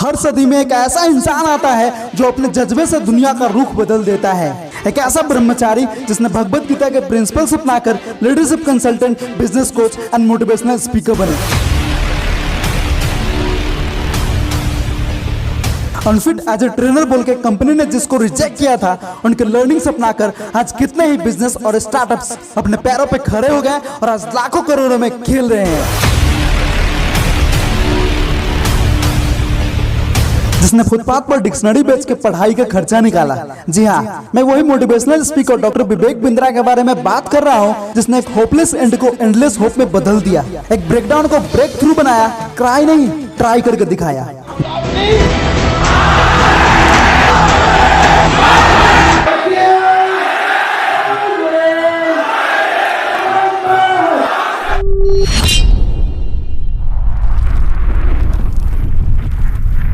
हर सदी में एक ऐसा इंसान आता है जो अपने जज्बे से दुनिया का रुख बदल देता है। एक ऐसा ब्रह्मचारी जिसने भगवत गीता के प्रिंसिपल्स अपनाकर leadership consultant, business coach and motivational speaker बने। अनफिट एज ए ट्रेनर बोल के कंपनी ने जिसको रिजेक्ट किया था, उनके लर्निंग्स अपनाकर आज कितने ही बिजनेस और स्टार्टअप्स अपने पैरों पे खड़े हो गए और आज लाखों करोड़ों में खेल रहे हैं। जिसने फुटपाथ पर डिक्शनरी बेच के पढ़ाई का खर्चा निकाला। जी हाँ, मैं वही motivational speaker doctor Vivek Bindra के बारे में बात कर रहा हूँ, जिसने एक होपलेस एंड को एंडलेस होप में बदल दिया, एक ब्रेकडाउन को ब्रेक थ्रू बनाया, क्राई नहीं ट्राई करके दिखाया।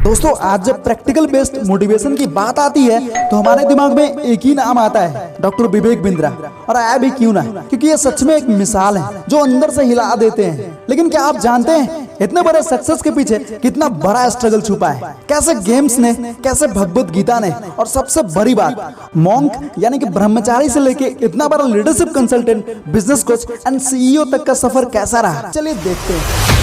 दोस्तों, आज जब प्रैक्टिकल बेस्ड मोटिवेशन की बात आती है तो हमारे दिमाग में एक ही नाम आता है, डॉक्टर विवेक बिंद्रा। और आया भी क्यों ना, क्योंकि ये सच में एक मिसाल है जो अंदर से हिला देते हैं। लेकिन क्या आप जानते हैं इतने बड़े सक्सेस के पीछे कितना बड़ा स्ट्रगल छुपा है? कैसे गेम्स ने, कैसे भगवत गीता ने, और सबसे बड़ी बात मॉन्क यानी कि ब्रह्मचारी से लेके इतना बड़ा leadership consultant, business coach and CEO तक का सफर कैसा रहा, चलिए देखते हैं।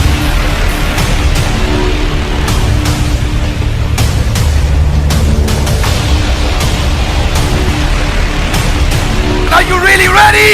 Are you really ready?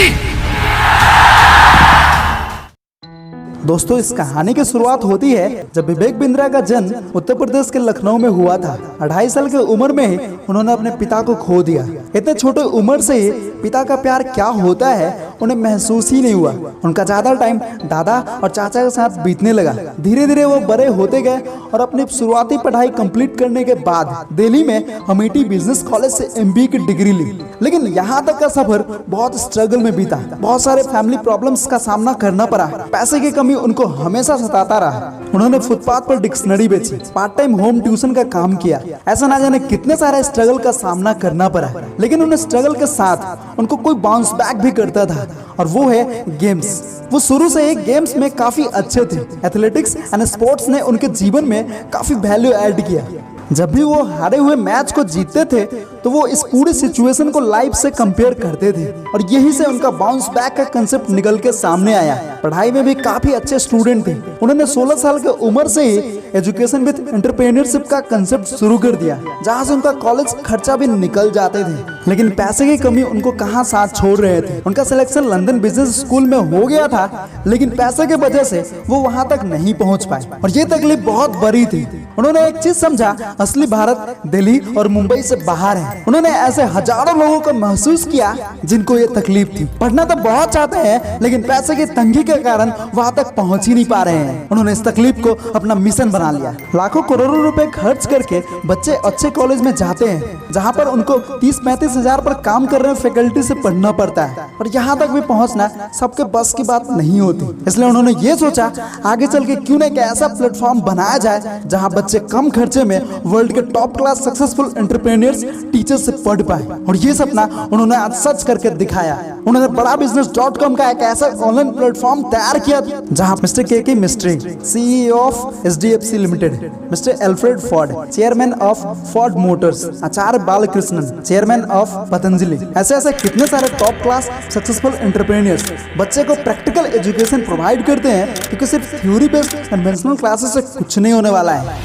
दोस्तों, इस कहानी की शुरुआत होती है जब विवेक बिंद्रा का जन्म उत्तर प्रदेश के लखनऊ में हुआ था। 2.5 साल की उम्र में ही उन्होंने अपने पिता को खो दिया। इतने छोटे उम्र से ही पिता का प्यार क्या होता है उन्हें महसूस ही नहीं हुआ। उनका ज्यादा टाइम दादा और चाचा के साथ बीतने लगा। धीरे धीरे वो बड़े होते गए और अपनी शुरुआती पढ़ाई कंप्लीट करने के बाद दिल्ली में अमेठी बिजनेस कॉलेज से MBA की डिग्री ली। लेकिन यहाँ तक का सफर बहुत स्ट्रगल में बीता। बहुत सारे फैमिली प्रॉब्लम्स का सामना करना पड़ा। पैसे की कमी उनको हमेशा सताता रहा। उन्होंने फुटपाथ पर डिक्शनरी बेची, पार्ट टाइम होम ट्यूशन का काम किया। ऐसा ना जाने कितने सारे स्ट्रगल का सामना करना पड़ा, लेकिन उन्हें स्ट्रगल के साथ उनको कोई बाउंस बैक भी करता था, और वो है गेम्स। वो शुरू से ही गेम्स में काफी अच्छे थे। एथलेटिक्स एंड स्पोर्ट्स ने उनके जीवन में काफी वैल्यू ऐड किया। जब भी वो हारे हुए मैच को जीतते थे तो वो इस पूरी सिचुएशन को लाइफ से कंपेयर करते थे, और यहीं से उनका बाउंस बैक का कंसेप्ट निकल के सामने आया। पढ़ाई में भी काफी अच्छे स्टूडेंट थे। उन्होंने 16 साल की उम्र से ही एजुकेशन विद एंटरप्रेन्योरशिप का कंसेप्ट शुरू कर दिया, जहां से उनका कॉलेज खर्चा भी निकल जाते थे। लेकिन पैसे की कमी उनको कहां साथ छोड़ रहे थे। उनका सिलेक्शन लंदन बिजनेस स्कूल में हो गया था, लेकिन पैसे के वजह से वो वहां तक नहीं पहुंच पाए, और ये तकलीफ बहुत बड़ी थी। उन्होंने एक चीज समझा, असली भारत दिल्ली और मुंबई से बाहर है। उन्होंने ऐसे हजारों लोगों को महसूस किया जिनको ये तकलीफ थी। पढ़ना तो बहुत चाहते हैं, लेकिन पैसे की तंगी के कारण वहां तक पहुंच ही नहीं पा रहे हैं। उन्होंने इस तकलीफ को अपना मिशन बना लिया। लाखों करोड़ों रुपए खर्च करके बच्चे अच्छे कॉलेज में जाते हैं, जहां पर उनको 30-35 हजार पर काम कर रहे फैकल्टी से पढ़ना पड़ता है, और यहाँ तक भी पहुँचना सबके बस की बात नहीं होती। इसलिए उन्होंने ये सोचा, आगे चल के क्यों ना एक ऐसा प्लेटफॉर्म बनाया जाए जहाँ बच्चे कम खर्चे में वर्ल्ड के top class successful entrepreneurs, teachers से पढ़ पाए। और ये सपना उन्होंने आज सच करके दिखाया। उन्होंने बड़ाबिजनेस.com का एक ऐसा ऑनलाइन प्लेटफॉर्म तैयार किया जहां मिस्टर के mystery, CEO of SDFC limited, mister Alfred Ford, chairman of Ford Motors, Acharya Balakrishnan, chairman of Patanjali, ऐसे कितने सारे टॉप क्लास सक्सेसफुल एंटरप्रेन्योर्स बच्चे को प्रैक्टिकल एजुकेशन प्रोवाइड करते हैं, क्योंकि सिर्फ थ्योरी बेस्ड कन्वेंशनल क्लासेस से कुछ नहीं होने वाला है।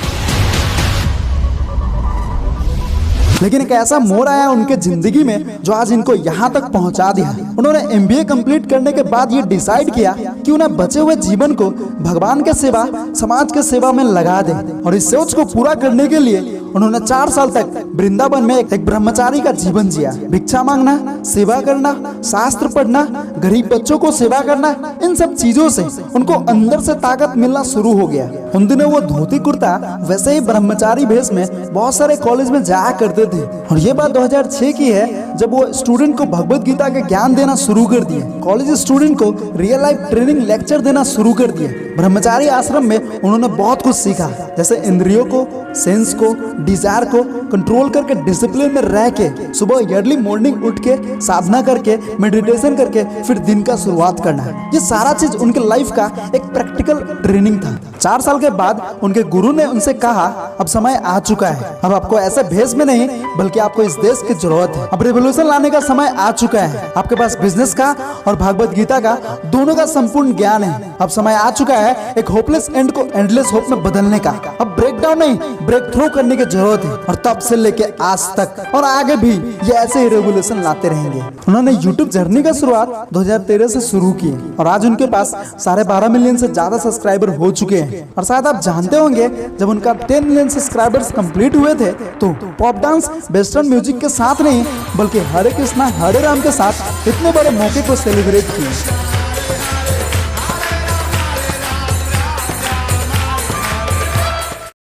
लेकिन एक ऐसा मोड़ आया उनके जिंदगी में जो आज इनको यहाँ तक पहुँचा दिया। उन्होंने MBA कंप्लीट करने के बाद ये डिसाइड किया कि उन्हें बचे हुए जीवन को भगवान के सेवा, समाज के सेवा में लगा दें, और इस सोच को पूरा करने के लिए उन्होंने 4 साल तक वृंदावन में एक ब्रह्मचारी का जीवन जिया। भिक्षा मांगना, सेवा करना, शास्त्र पढ़ना, गरीब बच्चों को सेवा करना, इन सब चीजों से उनको अंदर से ताकत मिलना शुरू हो गया। उन दिनों वो धोती कुर्ता वैसे ही ब्रह्मचारी भेष में बहुत सारे कॉलेज में जाया करते थे, और ये बात 2006 की है जब वो स्टूडेंट को भगवत गीता के ज्ञान देना शुरू कर दिए। कॉलेज स्टूडेंट को रियल लाइफ ट्रेनिंग लेक्चर देना शुरू कर दिए। ब्रह्मचारी आश्रम में उन्होंने बहुत कुछ सीखा, जैसे इंद्रियों को, सेंस को, डिजायर को कंट्रोल करके डिसिप्लिन में रह के सुबह अर्ली मॉर्निंग उठ के साधना करके मेडिटेशन करके फिर दिन का शुरुआत करना है। ये सारा चीज उनके लाइफ का एक प्रैक्टिकल ट्रेनिंग था। 4 साल के बाद उनके गुरु ने उनसे कहा अब समय आ चुका है, अब आपको ऐसे भेष में नहीं बल्कि आपको इस देश की जरूरत है। अब रिवॉल्यूशन लाने का समय आ चुका है। आपके पास बिजनेस का और भागवत गीता का दोनों का संपूर्ण ज्ञान है। अब समय आ चुका है एक होपलेस एंड को एंडलेस होप में बदलने का। अब ब्रेक डाउन नहीं ब्रेक थ्रू करने की जरूरत है। और तब से लेके आज तक और आगे भी ये ऐसे ही रेवोल्यूशन लाते रहेंगे। उन्होंने यूट्यूब जर्नी का शुरुआत 2013 से शुरू की और आज उनके पास 12.5 मिलियन से ज्यादा सब्सक्राइबर हो चुके हैं। और शायद आप जानते होंगे जब उनका 10 मिलियन सब्सक्राइबर्स कंप्लीट हुए थे तो पॉप डांस वेस्टर्न म्यूजिक के साथ नहीं बल्कि हरे कृष्णा हरे राम के साथ इतने बड़े मौके को सेलिब्रेट किए।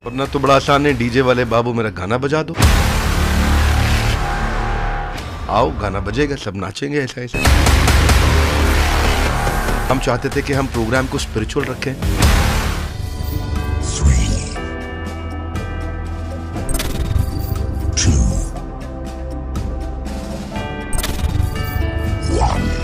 वरना तो बड़ा आसान है, डीजे वाले बाबू मेरा गाना बजा दो, आओ गाना बजेगा, सब नाचेंगे ऐसा ऐसा। हम चाहते थे कि हम प्रोग्राम को स्पिरिचुअल रखें। 3, 2, 1.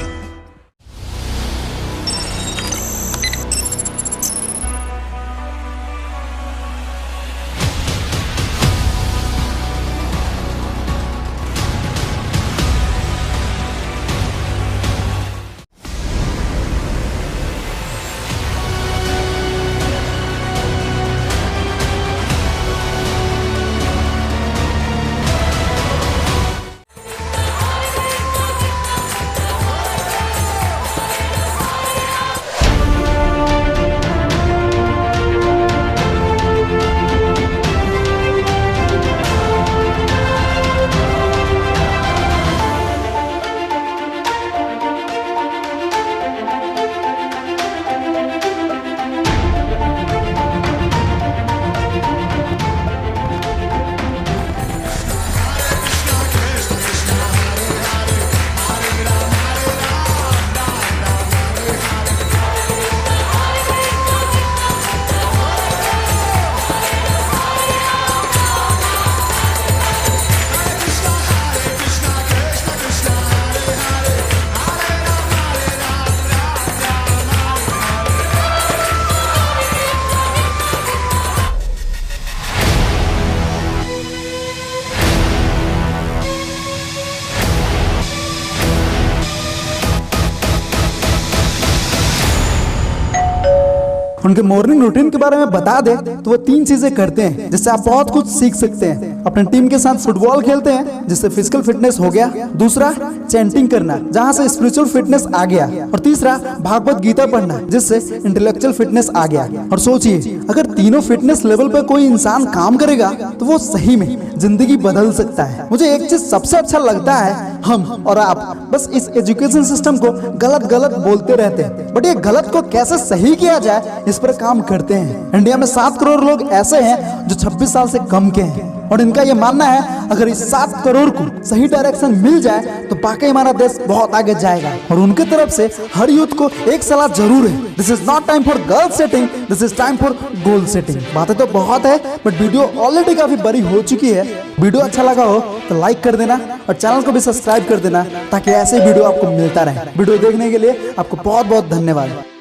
उनके मॉर्निंग रूटीन के बारे में बता दे तो वो 3 चीजें करते हैं जिससे आप बहुत कुछ सीख सकते हैं। अपने टीम के साथ फुटबॉल खेलते हैं जिससे फिजिकल फिटनेस हो गया, दूसरा चैंटिंग करना जहां से स्पिरिचुअल फिटनेस आ गया, और तीसरा भागवत गीता पढ़ना जिससे इंटेलेक्चुअल फिटनेस आ गया। और सोचिए अगर तीनों फिटनेस लेवल पे कोई इंसान काम करेगा तो वो सही में जिंदगी बदल सकता है। मुझे एक चीज सबसे अच्छा लगता है, हम और आप बस इस एजुकेशन सिस्टम को गलत गलत बोलते रहते हैं, बट ये गलत को कैसे सही किया जाए इस पर काम करते हैं। इंडिया में 7 करोड़ लोग ऐसे हैं जो 26 साल से कम के हैं और इनका ये मानना है अगर इस 7 करोड़ को सही डायरेक्शन मिल जाए तो वाकई हमारा देश बहुत आगे जाएगा। और उनके तरफ से हर यूथ को एक सलाह जरूर है, this is not time for girl setting, this is time for goal setting. बातें तो बहुत है बट वीडियो ऑलरेडी काफी बड़ी हो चुकी है। वीडियो अच्छा लगा हो तो लाइक कर देना और चैनल को भी सब्सक्राइब कर देना ताकि ऐसे वीडियो आपको मिलता रहे। वीडियो देखने के लिए आपको बहुत बहुत धन्यवाद।